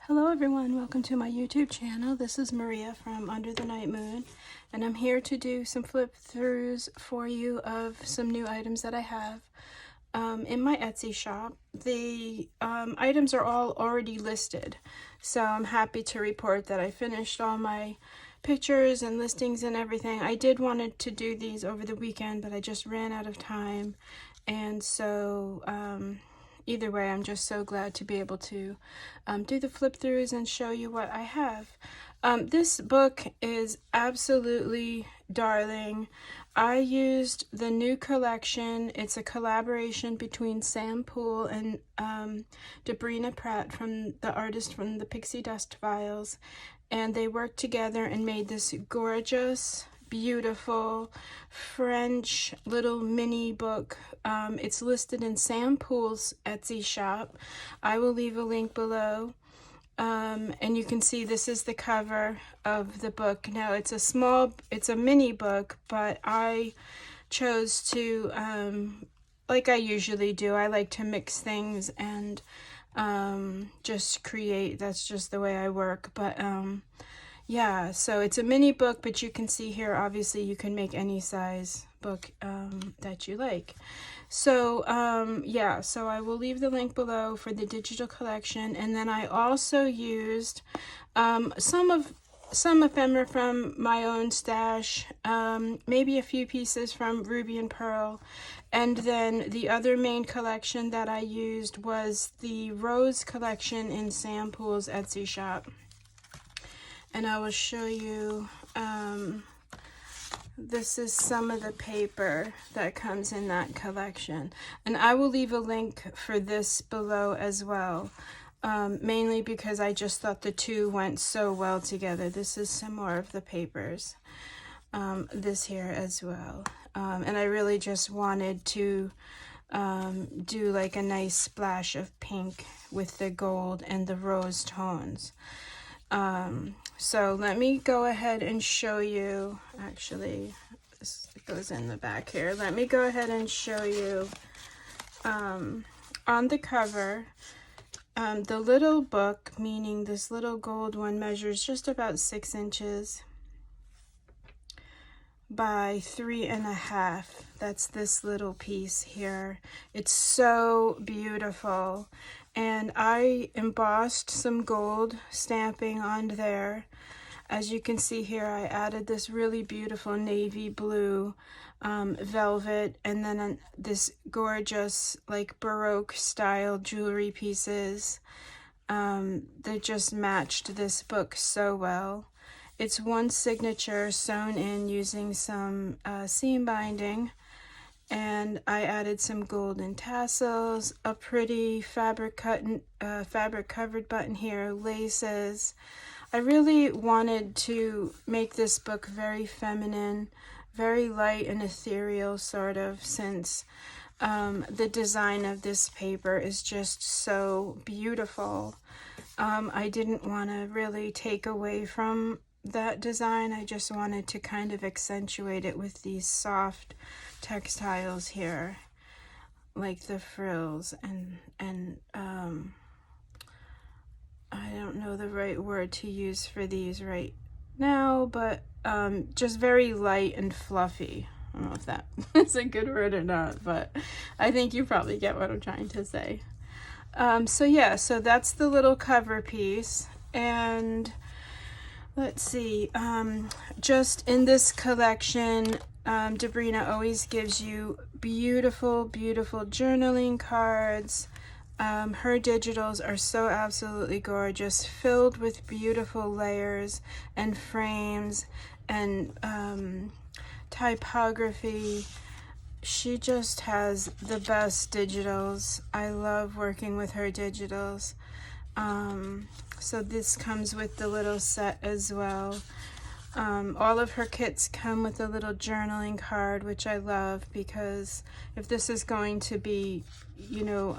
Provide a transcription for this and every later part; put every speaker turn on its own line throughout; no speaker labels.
Hello everyone, welcome to my YouTube channel. This is Maria from Under the Night Moon, and I'm here to do some flip throughs for you of some new items that I have in my Etsy shop. The items are all already listed, so I'm happy to report that I finished all my pictures and listings and everything. I did wanted to do these over the weekend, but I just ran out of time, and so either way, I'm just so glad to be able to do the flip throughs and show you what I have. This book is absolutely darling. I used the new collection. It's a collaboration between Sam Poole and DebrinaPratt, from the artist from the Pixie Dust Files, and they worked together and made this gorgeous, beautiful French little mini book. It's listed in Sam Poole's Etsy shop. I will leave a link below. And you can see this is the cover of the book. Now it's a mini book, but I chose to, like I usually do, I like to mix things and just create. That's just the way I work. But yeah, so it's a mini book, but you can see here, obviously you can make any size book that you like. So yeah, so I will leave the link below for the digital collection. And then I also used some ephemera from my own stash, maybe a few pieces from Ruby and Pearl. And then the other main collection that I used was the Rose collection in Sam Poole's Etsy shop. And I will show you, this is some of the paper that comes in that collection. And I will leave a link for this below as well, mainly because I just thought the two went so well together. This is some more of the papers, this here as well. And I really just wanted to do like a nice splash of pink with the gold and the rose tones. So let me go ahead and show you, actually, this goes in the back here. Let me go ahead and show you, on the cover, the little book, meaning this little gold one, measures just about 6 inches by 3.5. That's this little piece here. It's so beautiful. And I embossed some gold stamping on there. As you can see here, I added this really beautiful navy blue velvet, and then this gorgeous like Baroque style jewelry pieces that just matched this book so well. It's one signature sewn in using some seam binding. And I added some golden tassels, a pretty fabric covered button here, laces. I really wanted to make this book very feminine, very light and ethereal sort of, since the design of this paper is just so beautiful. I didn't want to really take away from that design. I just wanted to kind of accentuate it with these soft textiles here, like the frills, and I don't know the right word to use for these right now, but just very light and fluffy. I don't know if that is a good word or not, but I think you probably get what I'm trying to say. So yeah, so that's the little cover piece. And let's see, just in this collection, Debrina always gives you beautiful, beautiful journaling cards. Her digitals are so absolutely gorgeous, filled with beautiful layers and frames and typography. She just has the best digitals. I love working with her digitals. So this comes with the little set as well. All of her kits come with a little journaling card, which I love, because if this is going to be, you know,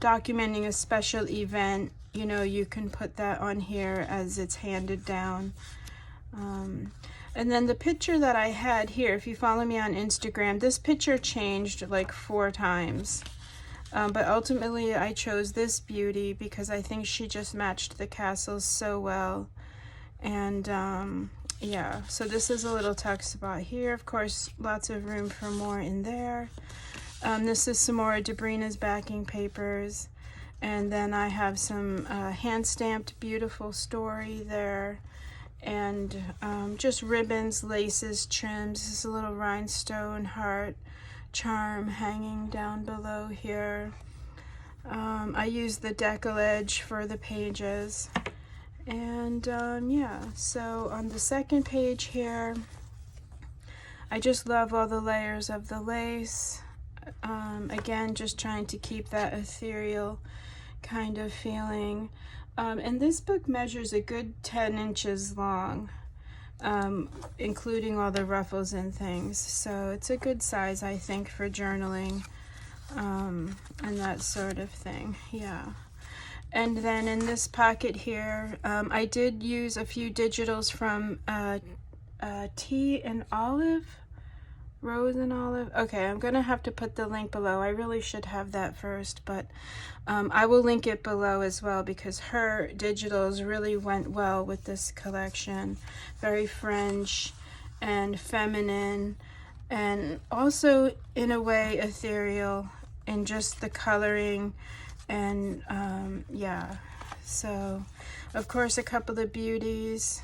documenting a special event, you know, you can put that on here as it's handed down. And then the picture that I had here, if you follow me on Instagram, this picture changed like 4 times. But ultimately I chose this beauty because I think she just matched the castles so well. And yeah, so this is a little tuck spot here. Of course, lots of room for more in there. This is some more Debrina's backing papers. And then I have some hand-stamped beautiful story there. And just ribbons, laces, trims. This is a little rhinestone heart charm hanging down below here. I use the decollage for the pages. And yeah, so on the second page here, I just love all the layers of the lace. Again, just trying to keep that ethereal kind of feeling. And this book measures a good 10 inches long, including all the ruffles and things. So it's a good size, I think, for journaling and that sort of thing. Yeah. And then in this pocket here, I did use a few digitals from Tea and Olive. Rose and Olive. Okay, I'm gonna have to put the link below. I really should have that first, but I will link it below as well because her digitals really went well with this collection. Very French and feminine, and also in a way ethereal in just the coloring. And yeah, so of course a couple of beauties.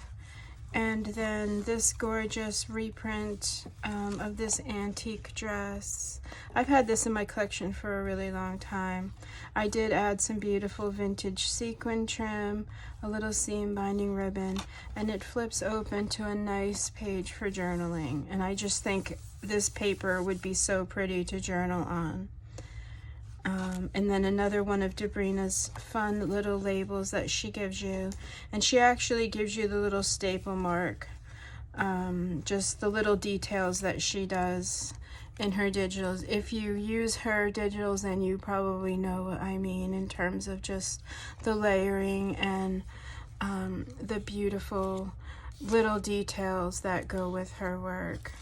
And then this gorgeous reprint of this antique dress. I've had this in my collection for a really long time. I did add some beautiful vintage sequin trim, a little seam binding ribbon, and it flips open to a nice page for journaling. And I just think this paper would be so pretty to journal on. And then another one of Debrina's fun little labels that she gives you. And she actually gives you the little staple mark. Just the little details that she does in her digitals. If you use her digitals, then you probably know what I mean in terms of just the layering and the beautiful little details that go with her work.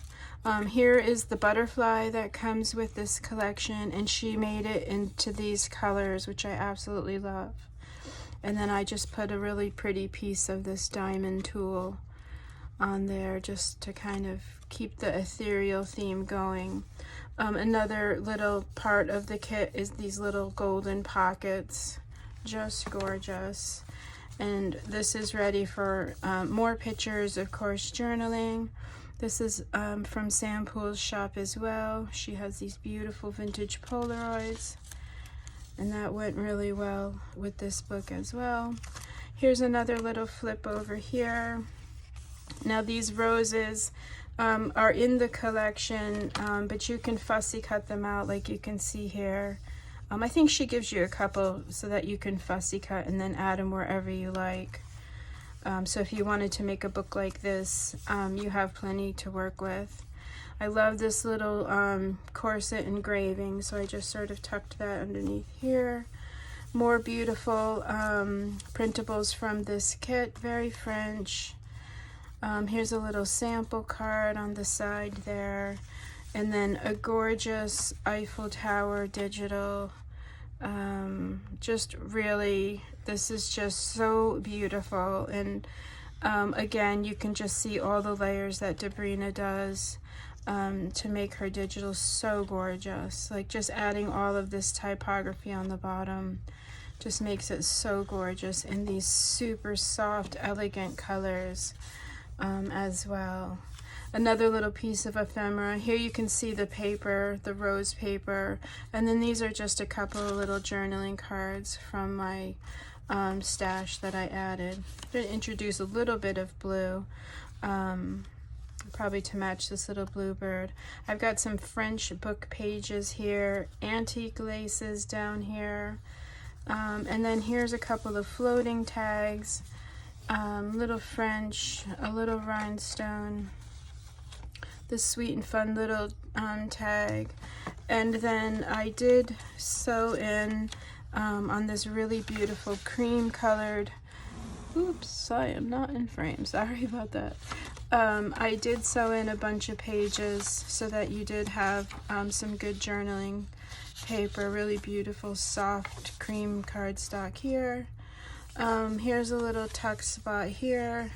Here is the butterfly that comes with this collection, and she made it into these colors, which I absolutely love. And then I just put a really pretty piece of this diamond tool on there just to kind of keep the ethereal theme going. Another little part of the kit is these little golden pockets, just gorgeous. And this is ready for more pictures, of course, journaling. This is from Sam Poole's shop as well. She has these beautiful vintage Polaroids, and that went really well with this book as well. Here's another little flip over here. Now these roses are in the collection, but you can fussy cut them out like you can see here. I think she gives you a couple so that you can fussy cut and then add them wherever you like. So if you wanted to make a book like this, you have plenty to work with. I love this little corset engraving, so I just sort of tucked that underneath here. More beautiful printables from this kit, very French. Here's a little sample card on the side there, and then a gorgeous Eiffel Tower digital. Just really, this is just so beautiful. And again, you can just see all the layers that Debrina does to make her digital so gorgeous. Like just adding all of this typography on the bottom just makes it so gorgeous in these super soft, elegant colors as well. Another little piece of ephemera. Here you can see the paper, the rose paper, and then these are just a couple of little journaling cards from my stash that I added. I'm going to introduce a little bit of blue, probably to match this little bluebird. I've got some French book pages here, antique laces down here, and then here's a couple of floating tags, little French, a little rhinestone, this sweet and fun little tag. And then I did sew in on this really beautiful cream colored, oops, I am not in frame, sorry about that. I did sew in a bunch of pages so that you did have some good journaling paper, really beautiful soft cream cardstock here. Here's a little tuck spot here.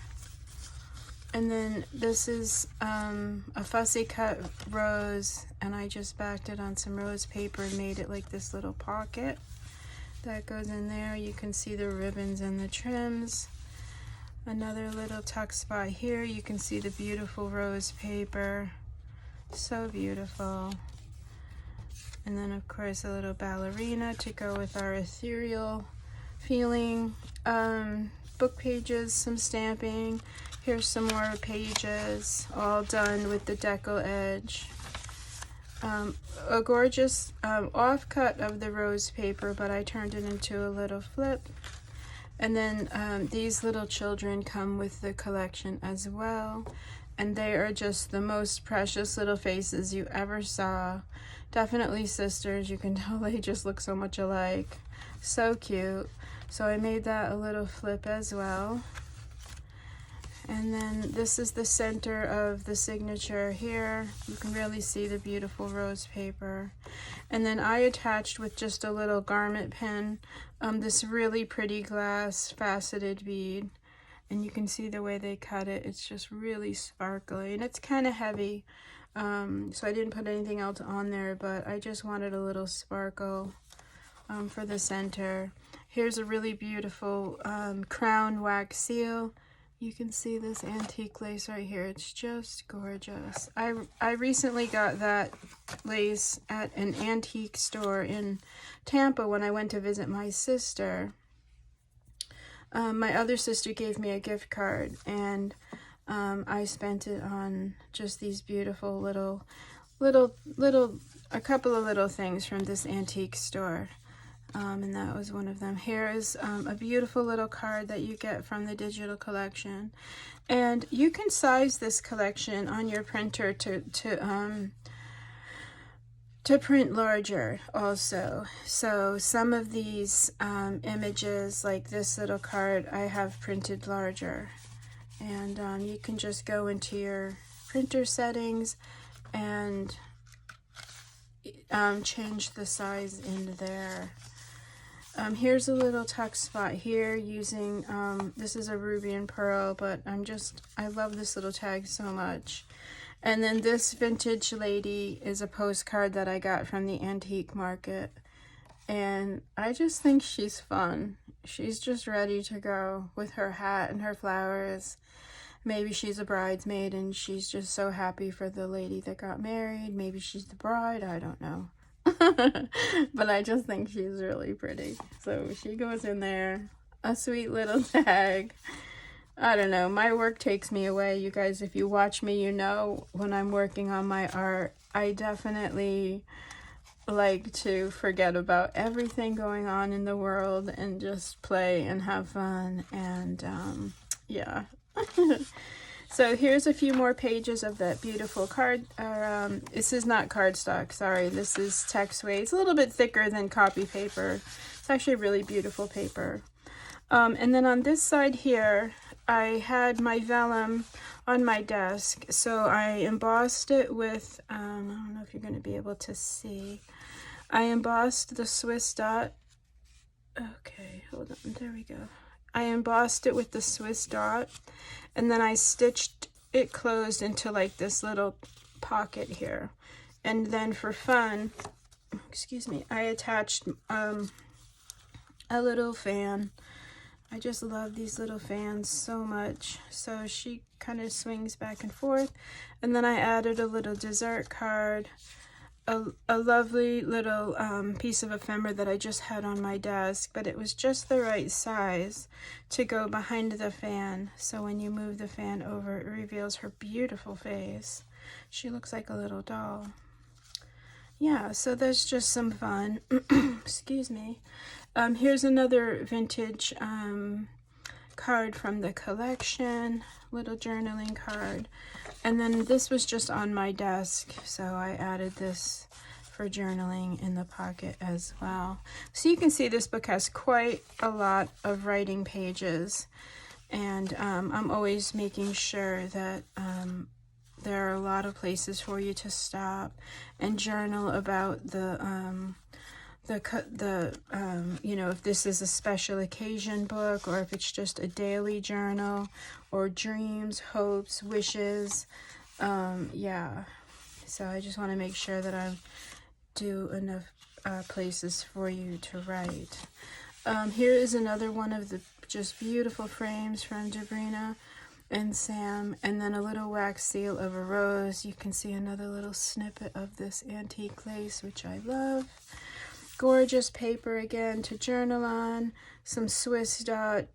And then this is a fussy cut rose, and I just backed it on some rose paper and made it like this little pocket that goes in there. You can see the ribbons and the trims. Another little tuck spot here. You can see the beautiful rose paper. So beautiful. And then of course a little ballerina to go with our ethereal feeling. Book pages, some stamping. Here's some more pages, all done with the deco edge. A gorgeous offcut of the rose paper, but I turned it into a little flip. And then these little children come with the collection as well. And they are just the most precious little faces you ever saw. Definitely sisters. You can tell they just look so much alike. So cute. So I made that a little flip as well. And then this is the center of the signature here. You can really see the beautiful rose paper. And then I attached with just a little garment pin this really pretty glass faceted bead. And you can see the way they cut it. It's just really sparkly, and it's kind of heavy. So I didn't put anything else on there, but I just wanted a little sparkle for the center. Here's a really beautiful crown wax seal. You can see this antique lace right here. It's just gorgeous. I recently got that lace at an antique store in Tampa when I went to visit my sister. My other sister gave me a gift card, and I spent it on just these beautiful a couple of little things from this antique store. And that was one of them. Here is a beautiful little card that you get from the digital collection. And you can size this collection on your printer to print larger also. So some of these images, like this little card, I have printed larger. And you can just go into your printer settings and change the size in there. Here's a little tuck spot here using, this is a ruby and pearl, but I love this little tag so much. And then this vintage lady is a postcard that I got from the antique market. And I just think she's fun. She's just ready to go with her hat and her flowers. Maybe she's a bridesmaid and she's just so happy for the lady that got married. Maybe she's the bride, I don't know. But I just think she's really pretty. So she goes in there, a sweet little tag. I don't know, my work takes me away. You guys, if you watch me, you know when I'm working on my art, I definitely like to forget about everything going on in the world and just play and have fun. And yeah. So here's a few more pages of that beautiful card. This is not cardstock, sorry. This is Texway. It's a little bit thicker than copy paper. It's actually really beautiful paper. And then on this side here, I had my vellum on my desk. So I embossed it with, I don't know if you're going to be able to see. I embossed the Swiss dot. Okay, hold on, there we go. I embossed it with the Swiss dot, and then I stitched it closed into like this little pocket here. And then for fun, excuse me, I attached a little fan. I just love these little fans so much. So she kind of swings back and forth. And then I added a little dessert card, a lovely little piece of ephemera that I just had on my desk, but it was just the right size to go behind the fan. So when you move the fan over, it reveals her beautiful face. She looks like a little doll. Yeah, so there's just some fun. Excuse me. Here's another vintage card from the collection, little journaling card. And then this was just on my desk, so I added this for journaling in the pocket as well. So you can see this book has quite a lot of writing pages, and I'm always making sure that there are a lot of places for you to stop and journal about you know, if this is a special occasion book, or if it's just a daily journal, or dreams, hopes, wishes. Yeah, so I just want to make sure that I do enough places for you to write. Here is another one of the just beautiful frames from Debrina and Sam, and then a little wax seal of a rose. You can see another little snippet of this antique lace, which I love. Gorgeous paper again to journal on. Some Swiss dot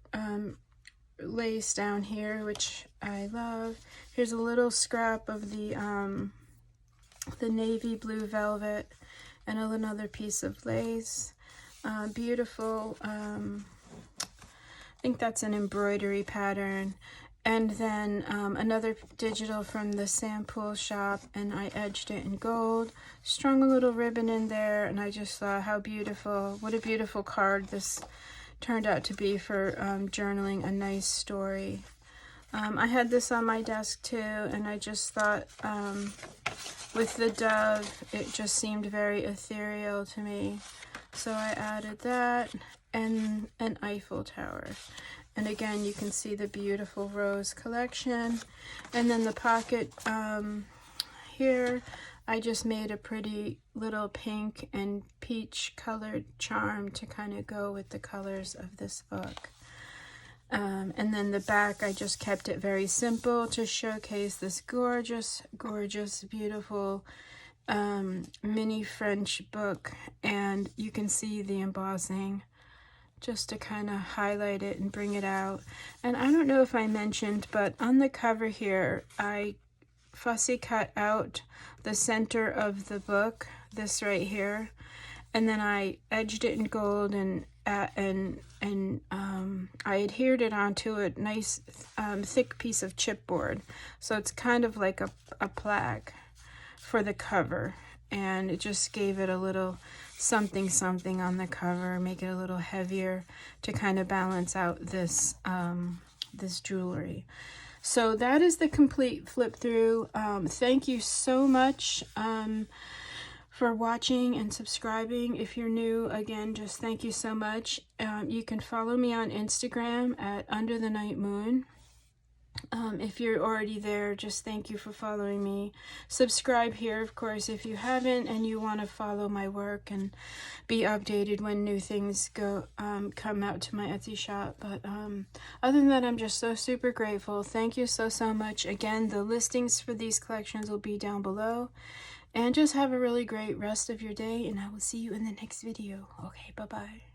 lace down here, which I love. Here's a little scrap of the navy blue velvet, and another piece of lace. Beautiful. I think that's an embroidery pattern. And then another digital from the Sam Poole shop, and I edged it in gold, strung a little ribbon in there, and I just thought how beautiful, what a beautiful card this turned out to be for journaling a nice story. I had this on my desk too, and I just thought with the dove, it just seemed very ethereal to me. So I added that and an Eiffel Tower. And again, you can see the beautiful rose collection. And then the pocket here, I just made a pretty little pink and peach colored charm to kind of go with the colors of this book. And then the back, I just kept it very simple to showcase this gorgeous, gorgeous, beautiful mini French book. And you can see the embossing, just to kind of highlight it and bring it out. And I don't know if I mentioned, but on the cover here, I fussy cut out the center of the book, this right here, and then I edged it in gold, and I adhered it onto a nice thick piece of chipboard, so it's kind of like a plaque for the cover, and it just gave it a little something something on the cover, make it a little heavier to kind of balance out this this jewelry. So that is the complete flip through. Thank you so much for watching and subscribing. If you're new, again, just thank you so much. You can follow me on Instagram at Under the Night Moon. If you're already there, just thank you for following me. Subscribe here, of course, if you haven't and you want to follow my work and be updated when new things come out to my Etsy shop. But other than that, I'm just so super grateful. Thank you so much. Again, the listings for these collections will be down below. And just have a really great rest of your day, and I will see you in the next video. Okay, bye-bye.